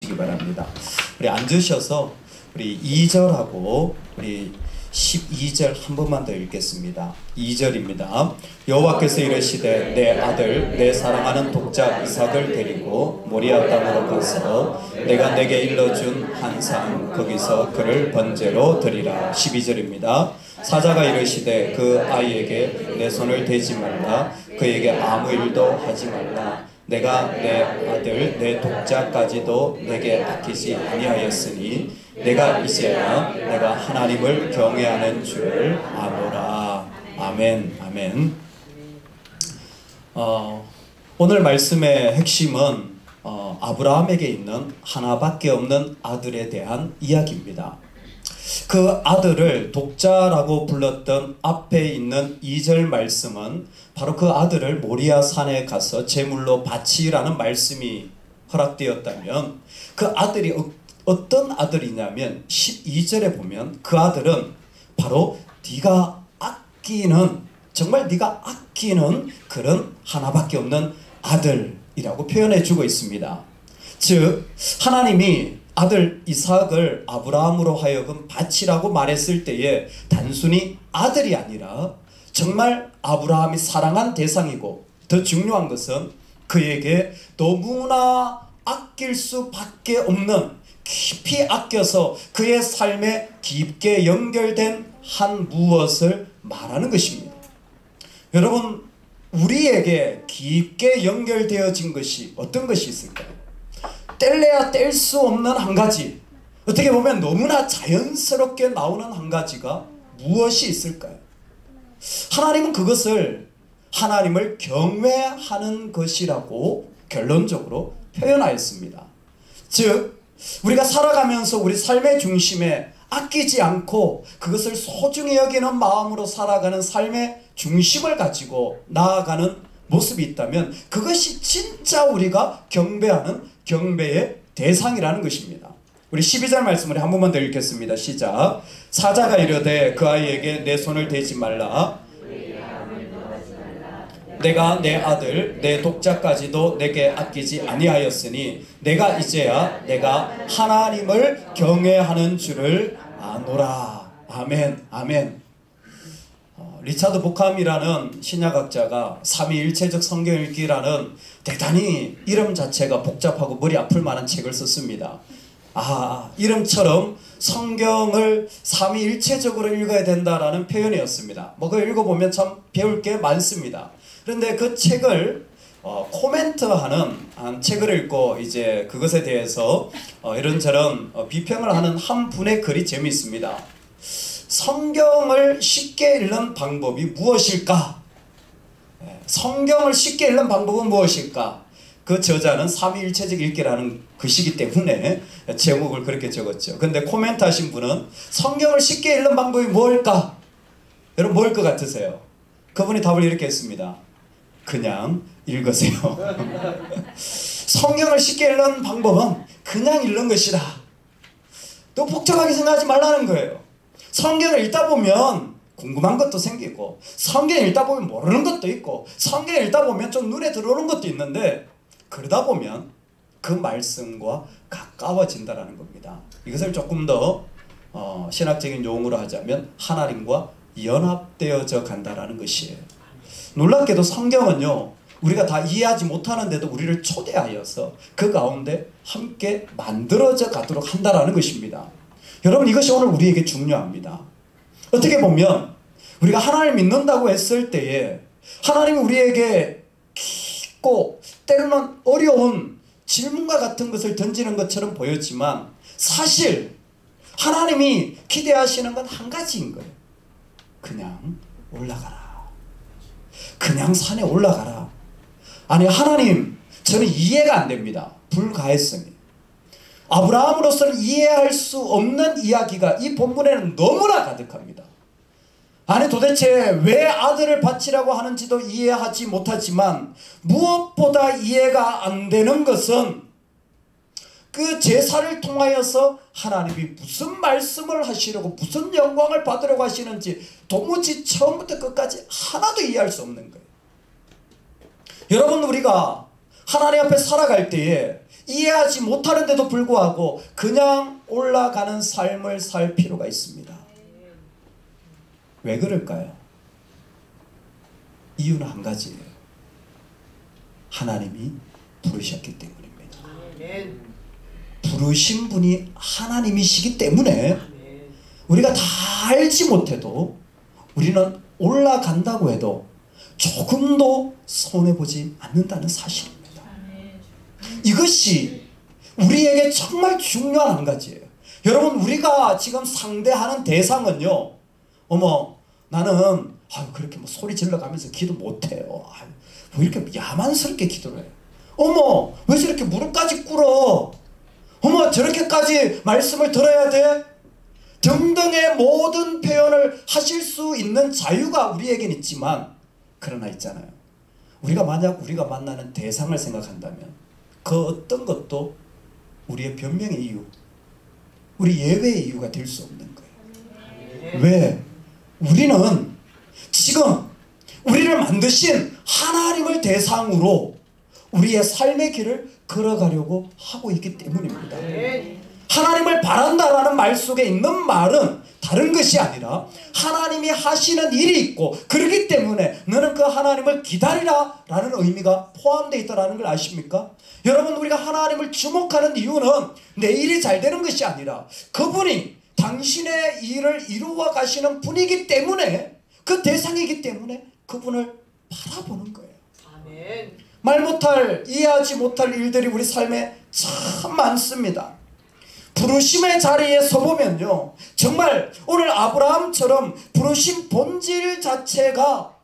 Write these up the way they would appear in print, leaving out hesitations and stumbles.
주시기 바랍니다. 우리 앉으셔서 우리 2절하고 우리 12절 한 번만 더 읽겠습니다. 2절입니다. 여호와께서 이르시되 내 아들 내 사랑하는 독자 이삭을 데리고 모리아 땅으로 가서 내가 내게 일러준 한 산 거기서 그를 번제로 드리라. 12절입니다. 사자가 이르시되 그 아이에게 내 손을 대지 말라. 그에게 아무 일도 하지 말라. 내가 내 아들 내 독자까지도 내게 아끼지 아니하였으니 내가 이제야 내가 하나님을 경외하는 줄을 아노라. 아멘. 아멘. 오늘 말씀의 핵심은 아브라함에게 있는 하나밖에 없는 아들에 대한 이야기입니다. 그 아들을 독자라고 불렀던 앞에 있는 2절 말씀은 바로 그 아들을 모리아 산에 가서 제물로 바치라는 말씀이 허락되었다면, 그 아들이 어떤 아들이냐면 12절에 보면 그 아들은 바로 네가 아끼는, 정말 네가 아끼는 그런 하나밖에 없는 아들이라고 표현해 주고 있습니다. 즉 하나님이 아들 이삭을 아브라함으로 하여금 바치라고 말했을 때에 단순히 아들이 아니라 정말 아브라함이 사랑한 대상이고, 더 중요한 것은 그에게 너무나 아낄 수밖에 없는, 깊이 아껴서 그의 삶에 깊게 연결된 한 무엇을 말하는 것입니다. 여러분, 우리에게 깊게 연결되어진 것이 어떤 것이 있을까요? 뗄래야 뗄 수 없는 한 가지, 어떻게 보면 너무나 자연스럽게 나오는 한 가지가 무엇이 있을까요? 하나님은 그것을 하나님을 경외하는 것이라고 결론적으로 표현하였습니다. 즉 우리가 살아가면서 우리 삶의 중심에 아끼지 않고 그것을 소중히 여기는 마음으로 살아가는 삶의 중심을 가지고 나아가는 모습이 있다면 그것이 진짜 우리가 경배하는 경배의 대상이라는 것입니다. 우리 12절 말씀을 한 번만 더 읽겠습니다. 시작. 사자가 이르되 그 아이에게 내 손을 대지 말라. 내가 내 아들 내 독자까지도 내게 아끼지 아니하였으니 내가 이제야 내가 하나님을 경외하는 줄을 아노라. 아멘. 아멘. 리차드 보캄이라는 신약학자가 삼위일체적 성경 읽기라는 대단히 이름 자체가 복잡하고 머리 아플 만한 책을 썼습니다. 이름처럼 성경을 삼위일체적으로 읽어야 된다라는 표현이었습니다. 그걸 읽어보면 참 배울 게 많습니다. 그런데 그 책을 코멘트하는 책을 읽고 이제 그것에 대해서 이런저런 비평을 하는 한 분의 글이 재미있습니다. 성경을 쉽게 읽는 방법이 무엇일까? 성경을 쉽게 읽는 방법은 무엇일까? 그 저자는 삼위일체적 읽기라는 것이기 때문에 제목을 그렇게 적었죠. 근데 코멘트 하신 분은 성경을 쉽게 읽는 방법이 뭘까? 여러분 뭘 것 같으세요? 그분이 답을 이렇게 했습니다. 그냥 읽으세요. 성경을 쉽게 읽는 방법은 그냥 읽는 것이다. 또 복잡하게 생각하지 말라는 거예요. 성경을 읽다 보면 궁금한 것도 생기고, 성경을 읽다 보면 모르는 것도 있고, 성경을 읽다 보면 좀 눈에 들어오는 것도 있는데, 그러다 보면 그 말씀과 가까워진다는 겁니다. 이것을 조금 더 신학적인 용어로 하자면 하나님과 연합되어져 간다는 것이에요. 놀랍게도 성경은요, 우리가 다 이해하지 못하는데도 우리를 초대하여서 그 가운데 함께 만들어져 가도록 한다는 것입니다. 여러분, 이것이 오늘 우리에게 중요합니다. 어떻게 보면 우리가 하나님을 믿는다고 했을 때에 하나님이 우리에게 깊고 때로는 어려운 질문과 같은 것을 던지는 것처럼 보였지만 사실 하나님이 기대하시는 건 한 가지인 거예요. 그냥 올라가라. 그냥 산에 올라가라. 아니, 하나님, 저는 이해가 안 됩니다. 불가했습니다. 아브라함으로서는 이해할 수 없는 이야기가 이 본문에는 너무나 가득합니다. 아니, 도대체 왜 아들을 바치라고 하는지도 이해하지 못하지만 무엇보다 이해가 안 되는 것은 그 제사를 통하여서 하나님이 무슨 말씀을 하시려고, 무슨 영광을 받으려고 하시는지 도무지 처음부터 끝까지 하나도 이해할 수 없는 거예요. 여러분, 우리가 하나님 앞에 살아갈 때에 이해하지 못하는데도 불구하고 그냥 올라가는 삶을 살 필요가 있습니다. 왜 그럴까요? 이유는 한 가지예요. 하나님이 부르셨기 때문입니다. 부르신 분이 하나님이시기 때문에 우리가 다 알지 못해도 우리는 올라간다고 해도 조금도 손해보지 않는다는 사실입니다. 이것이 우리에게 정말 중요한 한 가지예요. 여러분, 우리가 지금 상대하는 대상은요, 어머, 나는 그렇게 뭐 소리 질러가면서 기도 못해요. 왜 이렇게 야만스럽게 기도를 해요? 어머, 왜 저렇게 무릎까지 꿇어? 어머, 저렇게까지 말씀을 들어야 돼? 등등의 모든 표현을 하실 수 있는 자유가 우리에겐 있지만, 그러나 있잖아요, 만약 우리가 만나는 대상을 생각한다면 그 어떤 것도 우리의 변명의 이유, 우리 예외의 이유가 될 수 없는 거예요. 왜? 우리는 지금 우리를 만드신 하나님을 대상으로 우리의 삶의 길을 걸어가려고 하고 있기 때문입니다. 하나님을 바란다라는 말 속에 있는 말은 다른 것이 아니라 하나님이 하시는 일이 있고, 그렇기 때문에 너는 그 하나님을 기다리라 라는 의미가 포함되어 있다는 걸 아십니까? 여러분, 우리가 하나님을 주목하는 이유는 내 일이 잘 되는 것이 아니라 그분이 당신의 일을 이루어 가시는 분이기 때문에, 그 대상이기 때문에 그분을 바라보는 거예요. 아멘. 말 못할, 이해하지 못할 일들이 우리 삶에 참 많습니다. 부르심의 자리에 서보면요, 정말 오늘 아브라함처럼 부르심 본질 자체가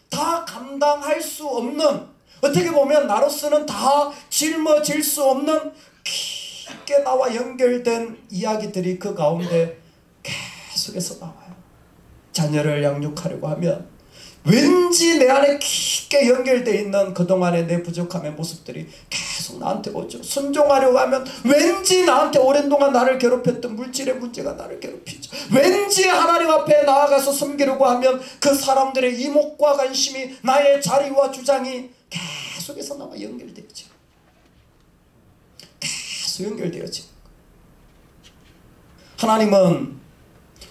다 감당할 수 없는, 어떻게 보면 나로서는 다 짊어질 수 없는 깊게 나와 연결된 이야기들이 그 가운데 계속해서 나와요. 자녀를 양육하려고 하면 왠지 내 안에 깊게 연결되어 있는 그동안의 내 부족함의 모습들이 계속 나한테 오죠. 순종하려고 하면 왠지 나한테 오랜 동안 나를 괴롭혔던 물질의 문제가 나를 괴롭히죠. 왠지 하나님 앞에 나아가서 섬기려고 하면 그 사람들의 이목과 관심이 나의 자리와 주장이 계속해서 나와 연결되죠. 계속 연결되어지는 거예요. 하나님은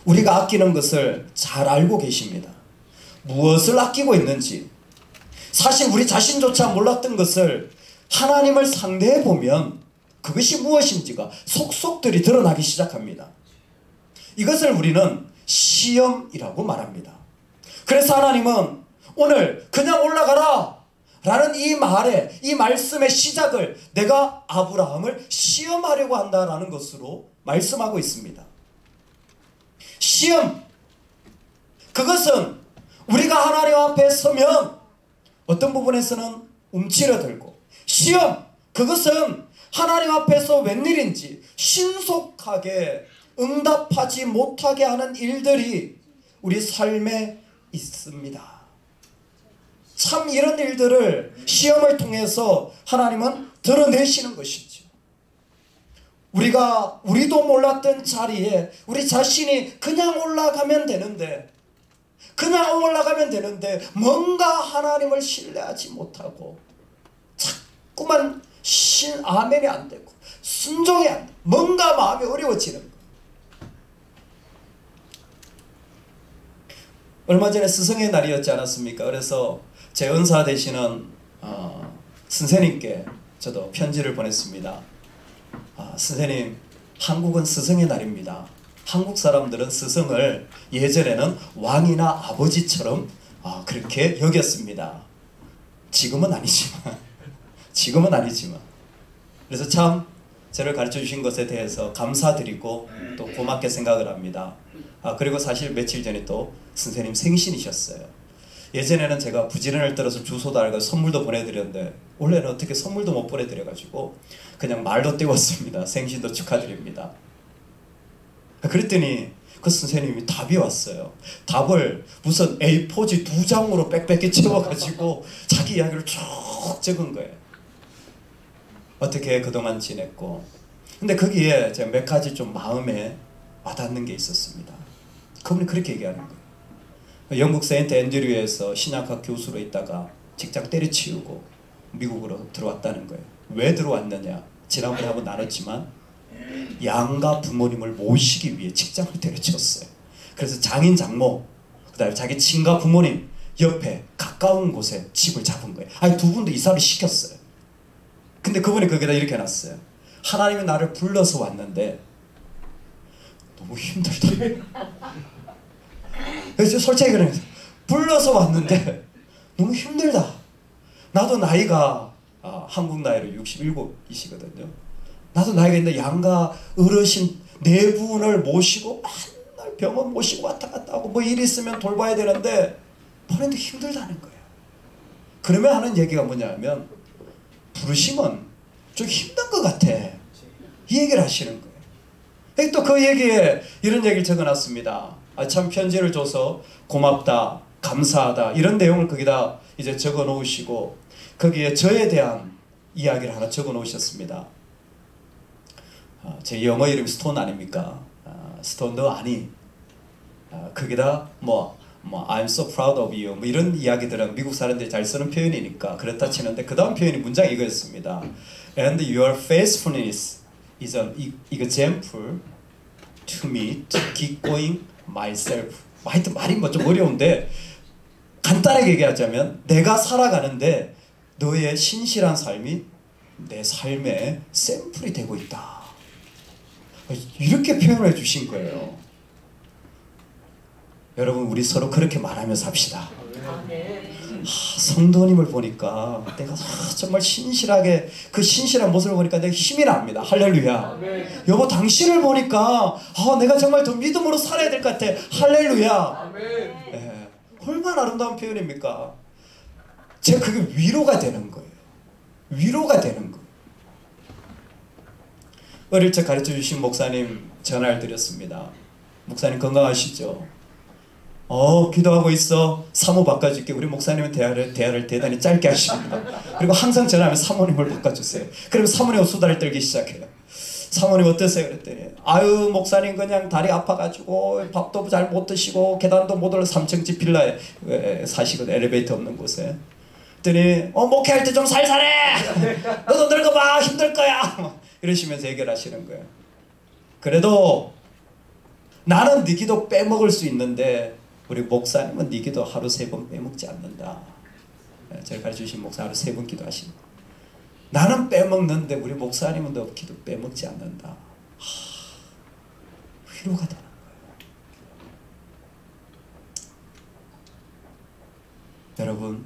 우리가 아끼는 것을 잘 알고 계십니다. 무엇을 아끼고 있는지, 사실 우리 자신조차 몰랐던 것을 하나님을 상대해 보면 그것이 무엇인지가 속속들이 드러나기 시작합니다. 이것을 우리는 시험이라고 말합니다. 그래서 하나님은 오늘 그냥 올라가라 라는 이 말에, 이 말씀의 시작을 내가 아브라함을 시험하려고 한다라는 것으로 말씀하고 있습니다. 시험, 그것은 우리가 하나님 앞에 서면 어떤 부분에서는 움츠러들고, 시험, 그것은 하나님 앞에서 웬일인지 신속하게 응답하지 못하게 하는 일들이 우리 삶에 있습니다. 참 이런 일들을 시험을 통해서 하나님은 드러내시는 것이죠. 우리도 몰랐던 자리에 우리 자신이 그냥 올라가면 되는데, 뭔가 하나님을 신뢰하지 못하고 자꾸만 아멘이 안 되고 순종이 안 되고 뭔가 마음이 어려워지는 거예요. 얼마 전에 스승의 날이었지 않았습니까? 그래서 제 은사 되시는 선생님께 저도 편지를 보냈습니다. 선생님, 한국은 스승의 날입니다. 한국 사람들은 스승을 예전에는 왕이나 아버지처럼 그렇게 여겼습니다. 지금은 아니지만 그래서 참 저를 가르쳐 주신 것에 대해서 감사드리고 또 고맙게 생각을 합니다. 그리고 사실 며칠 전에 또 선생님 생신이셨어요. 예전에는 제가 부지런을 떨어서 주소도 알고 선물도 보내드렸는데 원래는 어떻게 선물도 못 보내드려가지고 그냥 말로 때웠습니다. 생신도 축하드립니다. 그랬더니 그 선생님이 답이 왔어요. 답을 무슨 A4지 2장으로 빽빽히 채워가지고 자기 이야기를 쭉 적은 거예요. 어떻게 그동안 지냈고. 근데 거기에 제가 몇 가지 좀 마음에 와닿는 게 있었습니다. 그분이 그렇게 얘기하는 거예요. 영국 세인트 앤드류에서 신약학 교수로 있다가 직장 때려치우고 미국으로 들어왔다는 거예요. 왜 들어왔느냐? 지난번에 한번 나눴지만 양가 부모님을 모시기 위해 직장을 때려쳤어요. 그래서 장인 장모 그다음에 자기 친가 부모님 옆에 가까운 곳에 집을 잡은 거예요. 아니 두 분도 이사를 시켰어요. 근데 그분이 거기다 이렇게 해놨어요. 하나님이 나를 불러서 왔는데 너무 힘들다. 그래서 솔직히 그래요. 불러서 왔는데 너무 힘들다. 나도 나이가 한국 나이로 67이시거든요. 나도 나이가 있는데 양가 어르신 네 분을 모시고 맨날 병원 모시고 왔다 갔다 하고 뭐 일 있으면 돌봐야 되는데 보는데 힘들다는 거예요. 그러면 하는 얘기가 뭐냐면 부르심은 좀 힘든 것 같아. 이 얘기를 하시는 거예요. 또 그 얘기에 이런 얘기를 적어놨습니다. 참 편지를 줘서 고맙다, 감사하다 이런 내용을 거기다 이제 적어 놓으시고 거기에 저에 대한 이야기를 하나 적어 놓으셨습니다. 제 영어 이름이 스톤 아닙니까? 스톤 너 아니. 거기다 I'm so proud of you 뭐 이런 이야기들은 미국 사람들이 잘 쓰는 표현이니까 그렇다 치는데 그 다음 표현이 문장이 이거였습니다. And your faithfulness is an example to me to keep going myself. 하여튼 말이 뭐 좀 어려운데 간단하게 얘기하자면 내가 살아가는데 너의 신실한 삶이 내 삶의 샘플이 되고 있다. 이렇게 표현해 주신 거예요. 여러분 우리 서로 그렇게 말하며 삽시다. 성도님을 보니까 내가 정말 신실하게 그 신실한 모습을 보니까 내가 힘이 납니다. 할렐루야. 여보 당신을 보니까 내가 정말 더 믿음으로 살아야 될 것 같아. 할렐루야. 네. 얼마나 아름다운 표현입니까? 제가 그게 위로가 되는 거예요. 위로가 되는 거예요. 어릴 적 가르쳐 주신 목사님 전화를 드렸습니다. 목사님 건강하시죠? 기도하고 있어. 사모 바꿔줄게. 우리 목사님은 대화를 대단히 짧게 하십니다. 그리고 항상 전화하면 사모님을 바꿔주세요. 그러면 사모님은 수다를 떨기 시작해요. 사모님 어떠세요? 그랬더니 아유 목사님 그냥 다리 아파가지고 밥도 잘 못 드시고 계단도 못 올라 3층 집 빌라에 사시거든. 엘리베이터 없는 곳에. 그랬더니 목회할 때 좀 살살해. 너도 늙어봐. 힘들 거야. 이러시면서 해결하시는 거예요. 그래도 나는 네 기도 빼먹을 수 있는데 우리 목사님은 네 기도 하루 3번 빼먹지 않는다. 제가 가르쳐주신 목사 하루 3번 기도하십니다. 나는 빼먹는데 우리 목사님은 너 기도 빼먹지 않는다. 위로가 되는 거예요. 여러분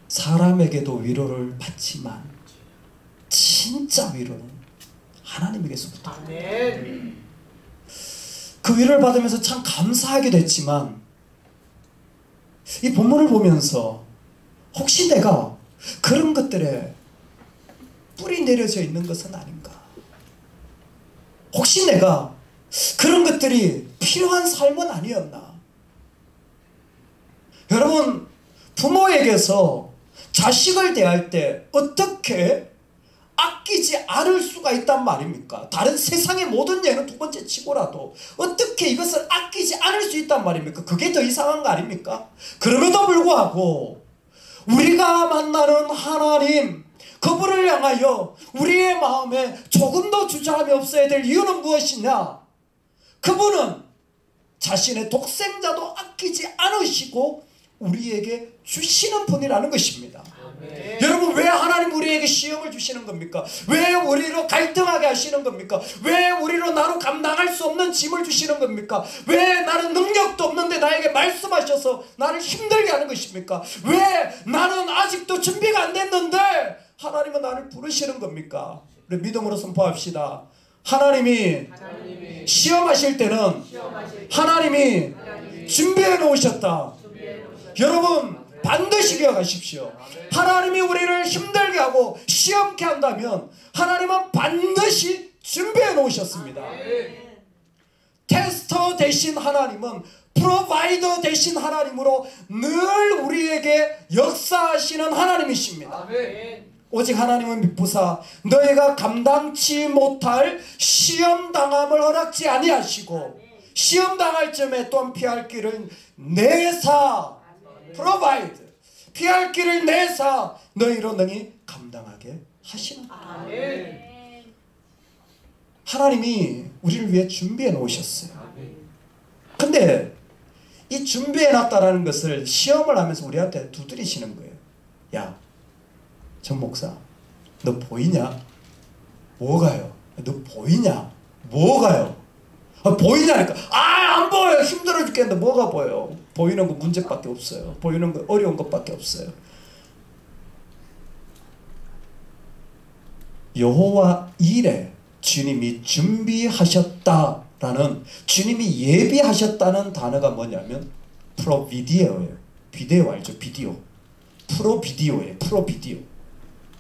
사람에게도 위로를 받지만 진짜 위로는 하나님에게서부터 그 위로를 받으면서 참 감사하게 됐지만 이 본문을 보면서 혹시 내가 그런 것들에 뿌리 내려져 있는 것은 아닌가? 혹시 내가 그런 것들이 필요한 삶은 아니었나? 여러분 부모에게서 자식을 대할 때 어떻게 아끼지 않을 수가 있단 말입니까? 다른 세상의 모든 예는 두 번째 치고라도 어떻게 이것을 아끼지 않을 수 있단 말입니까? 그게 더 이상한 거 아닙니까? 그럼에도 불구하고 우리가 만나는 하나님 그분을 향하여 우리의 마음에 조금도 주저함이 없어야 될 이유는 무엇이냐? 그분은 자신의 독생자도 아끼지 않으시고 우리에게 주시는 분이라는 것입니다. 여러분 왜 하나님 우리에게 시험을 주시는 겁니까? 왜 우리로 갈등하게 하시는 겁니까? 왜 우리로 나로 감당할 수 없는 짐을 주시는 겁니까? 왜 나는 능력도 없는데 나에게 말씀하셔서 나를 힘들게 하는 것입니까? 왜 나는 아직도 준비가 안 됐는데 하나님은 나를 부르시는 겁니까? 우리 믿음으로 선포합시다. 하나님이 시험하실 때는 하나님이 준비해 놓으셨다. 여러분 반드시 기억하십시오. 하나님이 우리를 힘들게 하고 시험케 한다면 하나님은 반드시 준비해 놓으셨습니다. 테스터 대신 하나님은 프로바이더 대신 하나님으로 늘 우리에게 역사하시는 하나님이십니다. 오직 하나님은 미쁘사 너희가 감당치 못할 시험당함을 허락지 아니하시고 시험당할 점에 또한 피할 길을 내사 provide 피할 길을 내사 너희로 능히 감당하게 하시는 거예요. 아멘. 하나님이 우리를 위해 준비해 놓으셨어요. 근데 이 준비해 놨다라는 것을 시험을 하면서 우리한테 두드리시는 거예요. 야, 전 목사, 너 보이냐? 뭐가요? 너 보이냐? 뭐가요? 보이냐니까. 안 보여요. 힘들어 죽겠는데 뭐가 보여요? 보이는 거 문제밖에 없어요. 보이는 거 어려운 것밖에 없어요. 여호와 일에 주님이 준비하셨다라는, 주님이 예비하셨다는 단어가 뭐냐면 프로비디오예요. 비디오 알죠? 비디오. 프로비디오예요. 프로비디오.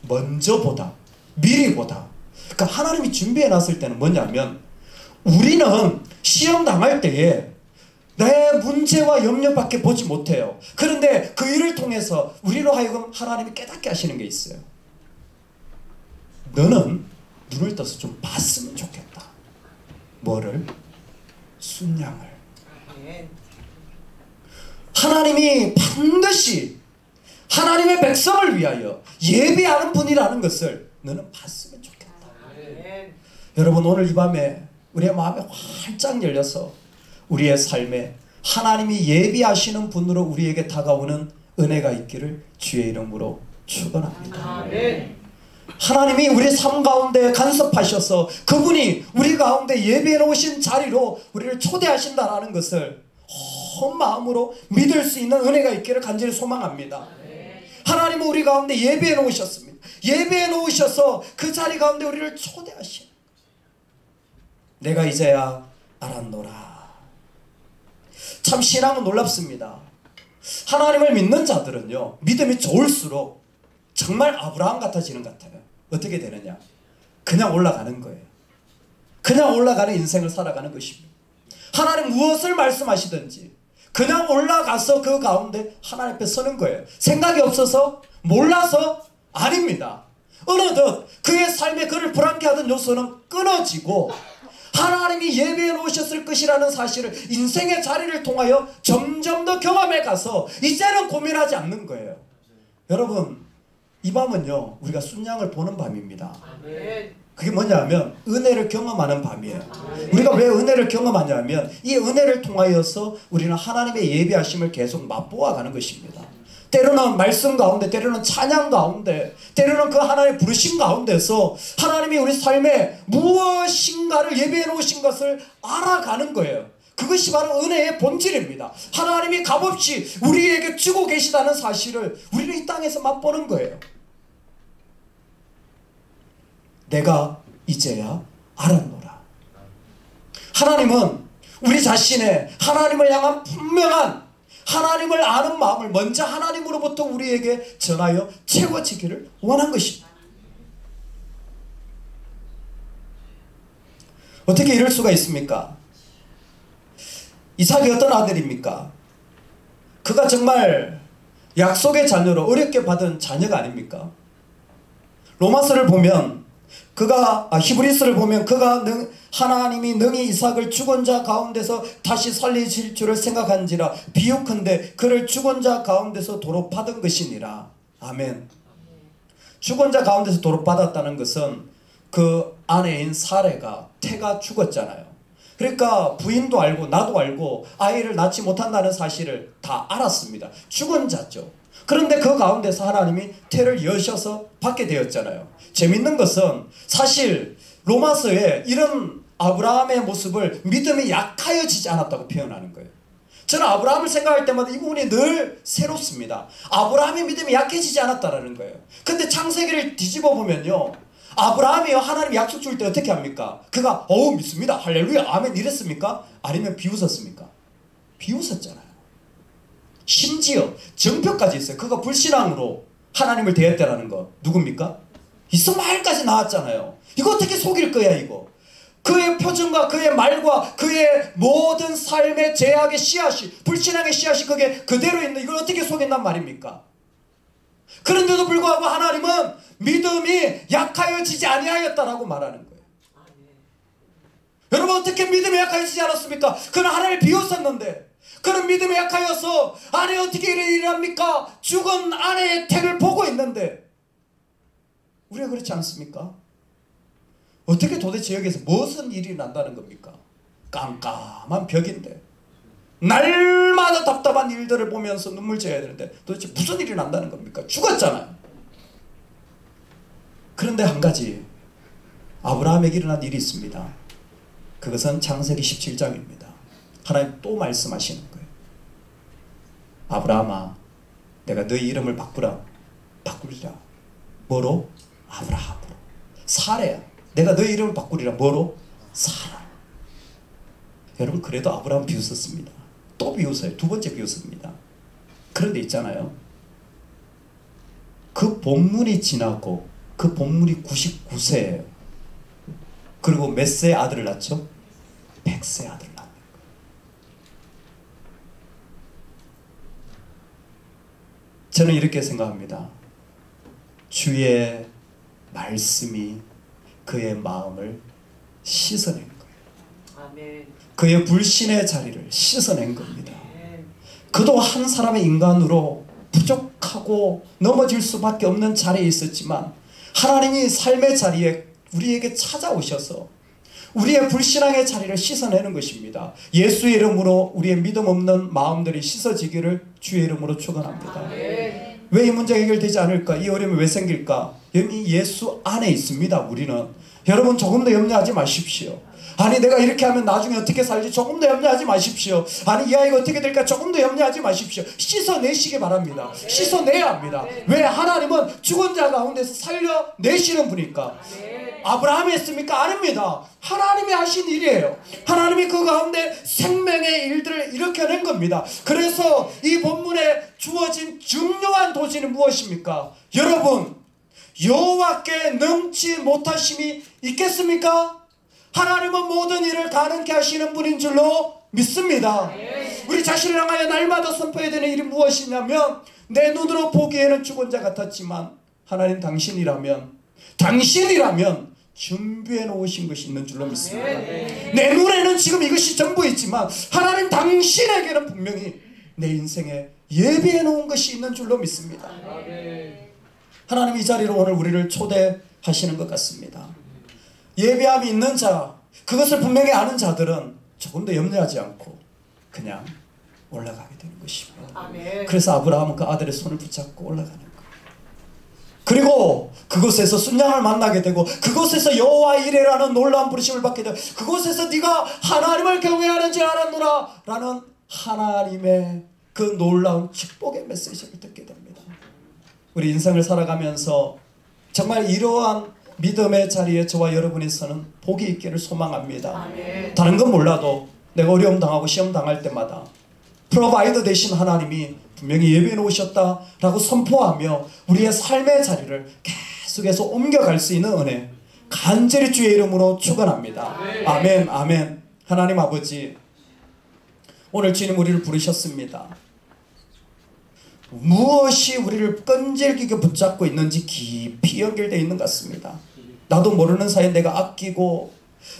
먼저 보다, 미리 보다. 그러니까 하나님이 준비해 놨을 때는 뭐냐면, 우리는 시험 당할 때에 내 문제와 염려밖에 보지 못해요. 그런데 그 일을 통해서 우리로 하여금 하나님이 깨닫게 하시는 게 있어요. 너는 눈을 떠서 좀 봤으면 좋겠다. 뭐를? 순양을. 하나님이 반드시 하나님의 백성을 위하여 예비하는 분이라는 것을 너는 봤으면 좋겠다. 여러분, 오늘 이 밤에 우리의 마음이 활짝 열려서 우리의 삶에 하나님이 예비하시는 분으로 우리에게 다가오는 은혜가 있기를 주의 이름으로 축원합니다. 하나님이 우리 삶 가운데 간섭하셔서 그분이 우리 가운데 예비해 놓으신 자리로 우리를 초대하신다라는 것을 온 마음으로 믿을 수 있는 은혜가 있기를 간절히 소망합니다. 하나님은 우리 가운데 예비해 놓으셨습니다. 예비해 놓으셔서 그 자리 가운데 우리를 초대하신, 내가 이제야 알았노라. 참 신앙은 놀랍습니다. 하나님을 믿는 자들은요, 믿음이 좋을수록 정말 아브라함 같아지는 것 같아요. 어떻게 되느냐? 그냥 올라가는 거예요. 그냥 올라가는 인생을 살아가는 것입니다. 하나님 무엇을 말씀하시든지 그냥 올라가서 그 가운데 하나님 앞에 서는 거예요. 생각이 없어서, 몰라서 아닙니다. 어느덧 그의 삶에 그를 불안케 하던 요소는 끊어지고 하나님이 예배해 놓으셨을 것이라는 사실을 인생의 자리를 통하여 점점 더 경험해 가서 이제는 고민하지 않는 거예요. 여러분, 이 밤은요, 우리가 순양을 보는 밤입니다. 그게 뭐냐면 은혜를 경험하는 밤이에요. 우리가 왜 은혜를 경험하냐면 이 은혜를 통하여서 우리는 하나님의 예비하심을 계속 맛보아 가는 것입니다. 때로는 말씀 가운데, 때로는 찬양 가운데, 때로는 그 하나님의 부르심 가운데서 하나님이 우리 삶에 무엇인가를 예비해 놓으신 것을 알아가는 거예요. 그것이 바로 은혜의 본질입니다. 하나님이 값없이 우리에게 주고 계시다는 사실을 우리는 이 땅에서 맛보는 거예요. 내가 이제야 알았노라. 하나님은 우리 자신의 하나님을 향한 분명한 하나님을 아는 마음을 먼저 하나님으로부터 우리에게 전하여 채워지기를 원한 것입니다. 어떻게 이럴 수가 있습니까? 이삭이 어떤 아들입니까? 그가 정말 약속의 자녀로 어렵게 받은 자녀가 아닙니까? 로마서를 보면 히브리서를 보면 그가 하나님이 능히 이삭을 죽은 자 가운데서 다시 살리실 줄을 생각한지라 비유컨대 그를 죽은 자 가운데서 도로 받은 것이니라. 아멘. 죽은 자 가운데서 도로 받았다는 것은 그 아내인 사레가 태가 죽었잖아요. 그러니까 부인도 알고 나도 알고 아이를 낳지 못한다는 사실을 다 알았습니다. 죽은 자죠. 그런데 그 가운데서 하나님이 태를 여셔서 받게 되었잖아요. 재밌는 것은 사실 로마서에 이런 아브라함의 모습을 믿음이 약하여지지 않았다고 표현하는 거예요. 저는 아브라함을 생각할 때마다 이 부분이 늘 새롭습니다. 아브라함의 믿음이 약해지지 않았다는 거예요. 근데 창세기를 뒤집어 보면요, 아브라함이요, 하나님 약속 줄 때 어떻게 합니까? 그가 믿습니다, 할렐루야, 아멘 이랬습니까? 아니면 비웃었습니까? 비웃었잖아요. 심지어 정표까지 있어요. 그가 불신앙으로 하나님을 대했다라는 거 누굽니까? 이스마엘까지 나왔잖아요. 이거 어떻게 속일 거야 이거. 그의 표정과 그의 말과 그의 모든 삶의 죄악의 씨앗이, 불신앙의 씨앗이 그게 그대로 있는, 이걸 어떻게 속인단 말입니까? 그런데도 불구하고 하나님은 믿음이 약하여지지 아니하였다라고 말하는 거예요. 여러분, 어떻게 믿음이 약하여지지 않았습니까? 그는 하나님을 비웃었는데, 그는 믿음이 약하여서 아내 어떻게 이런 일을 합니까? 죽은 아내의 태를 보고 있는데 우리가 그렇지 않습니까? 어떻게 도대체 여기서 무슨 일이 난다는 겁니까? 깜깜한 벽인데 날마다 답답한 일들을 보면서 눈물 져야 되는데 도대체 무슨 일이 난다는 겁니까? 죽었잖아요. 그런데 한 가지 아브라함에게 일어난 일이 있습니다. 그것은 창세기 17장입니다. 하나님 또 말씀하시는 거예요. 아브라함아, 내가 너희 이름을 바꾸리라. 뭐로? 아브라함으로. 사라야, 내가 너희 이름을 바꾸리라. 뭐로? 사라. 여러분, 그래도 아브라함 비웃었습니다. 또 비웃어요. 두 번째 비웃습니다. 그런데 있잖아요, 그 본문이 지나고 그 본문이 99세예요. 그리고 몇 세 아들을 낳죠? 100세 아들을 낳는 거예요. 저는 이렇게 생각합니다. 주의 말씀이 그의 마음을 씻어낸 거예요. 아멘. 그의 불신의 자리를 씻어낸 겁니다. 그도 한 사람의 인간으로 부족하고 넘어질 수밖에 없는 자리에 있었지만 하나님이 삶의 자리에 우리에게 찾아오셔서 우리의 불신앙의 자리를 씻어내는 것입니다. 예수의 이름으로 우리의 믿음 없는 마음들이 씻어지기를 주의 이름으로 축원합니다. 왜 이 문제가 해결되지 않을까? 이 어려움이 왜 생길까? 이미 예수 안에 있습니다. 우리는. 여러분, 조금 더 염려하지 마십시오. 아니, 내가 이렇게 하면 나중에 어떻게 살지? 조금 더 염려하지 마십시오. 아니, 이 아이가 어떻게 될까? 조금 더 염려하지 마십시오. 씻어내시기 바랍니다. 씻어내야 합니다. 왜? 하나님은 죽은 자 가운데서 살려내시는 분이니까. 아브라함이 했습니까? 아닙니다. 하나님이 하신 일이에요. 하나님이 그 가운데 생명의 일들을 일으켜낸 겁니다. 그래서 이 본문에 주어진 중요한 도지는 무엇입니까? 여러분, 여호와께 능치 못하심이 있겠습니까? 하나님은 모든 일을 가능케 하시는 분인 줄로 믿습니다. 우리 자신을 향하여 날마다 선포해야 되는 일이 무엇이냐면, 내 눈으로 보기에는 죽은 자 같았지만 하나님 당신이라면 준비해 놓으신 것이 있는 줄로 믿습니다. 내 눈에는 지금 이것이 전부 있지만 하나님 당신에게는 분명히 내 인생에 예비해 놓은 것이 있는 줄로 믿습니다. 하나님 이 자리로 오늘 우리를 초대하시는 것 같습니다. 예비함이 있는 자, 그것을 분명히 아는 자들은 조금 더 염려하지 않고 그냥 올라가게 되는 것입니다. 그래서 아브라함은 그 아들의 손을 붙잡고 올라가는 거예요. 그리고 그곳에서 순양을 만나게 되고 그곳에서 여호와 이레라는 놀라운 부르심을 받게 되고 그곳에서 네가 하나님을 경외하는 줄 알았노라 라는 하나님의 그 놀라운 축복의 메시지를 듣게 됩니다. 우리 인생을 살아가면서 정말 이러한 믿음의 자리에 저와 여러분이 서는 복이 있기를 소망합니다. 다른 건 몰라도 내가 어려움 당하고 시험 당할 때마다 프로바이더 되신 하나님이 분명히 예비해 놓으셨다라고 선포하며 우리의 삶의 자리를 계속해서 옮겨갈 수 있는 은혜 간절히 주의 이름으로 축원합니다. 아멘, 아멘. 하나님 아버지, 오늘 주님 우리를 부르셨습니다. 무엇이 우리를 끈질기게 붙잡고 있는지 깊이 연결되어 있는 것 같습니다. 나도 모르는 사이에 내가 아끼고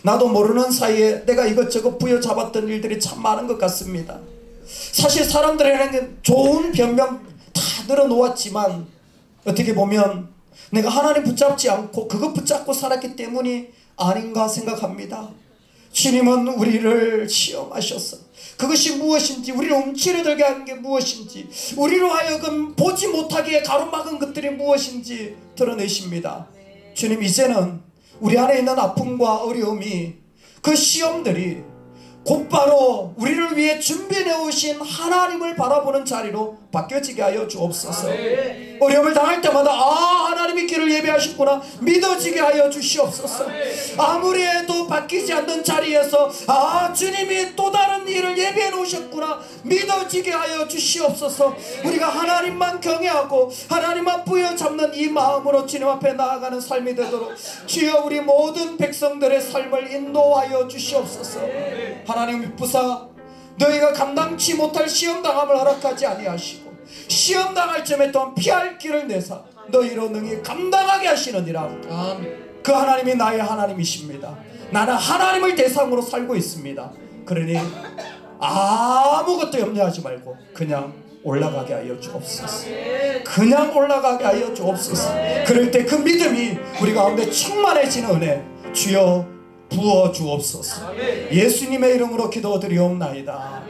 나도 모르는 사이에 내가 이것저것 부여잡았던 일들이 참 많은 것 같습니다. 사실 사람들에게는 좋은 변명 다 늘어놓았지만 어떻게 보면 내가 하나님 붙잡지 않고 그것 붙잡고 살았기 때문이 아닌가 생각합니다. 주님은 우리를 시험하셔서 그것이 무엇인지, 우리를 움츠러들게 한 게 무엇인지, 우리로 하여금 보지 못하게 가로막은 것들이 무엇인지 드러내십니다. 주님, 이제는 우리 안에 있는 아픔과 어려움이, 그 시험들이 곧바로 우리를 위해 준비해 오신 하나님을 바라보는 자리로 바뀌어지게 하여 주옵소서. 어려움을 당할 때마다 하나님이 길을 예비하셨구나 믿어지게 하여 주시옵소서. 아무리 해도 바뀌지 않는 자리에서 주님이 또 다른 일을 예비해 놓으셨구나 믿어지게 하여 주시옵소서. 우리가 하나님만 경외하고 하나님만 부여잡는 이 마음으로 주님 앞에 나아가는 삶이 되도록 주여 우리 모든 백성들의 삶을 인도하여 주시옵소서. 하나님 미쁘사 너희가 감당치 못할 시험당함을 허락하지 아니하시고 시험당할 점에 또한 피할 길을 내사 너희로 능히 감당하게 하시느니라. 그 하나님이 나의 하나님이십니다. 나는 하나님을 대상으로 살고 있습니다. 그러니 아무것도 염려하지 말고 그냥 올라가게 하여 주옵소서. 그냥 올라가게 하여 주옵소서. 그럴 때 그 믿음이 우리 가운데 충만해지는 은혜 주여 부어 주옵소서. 예수님의 이름으로 기도드리옵나이다.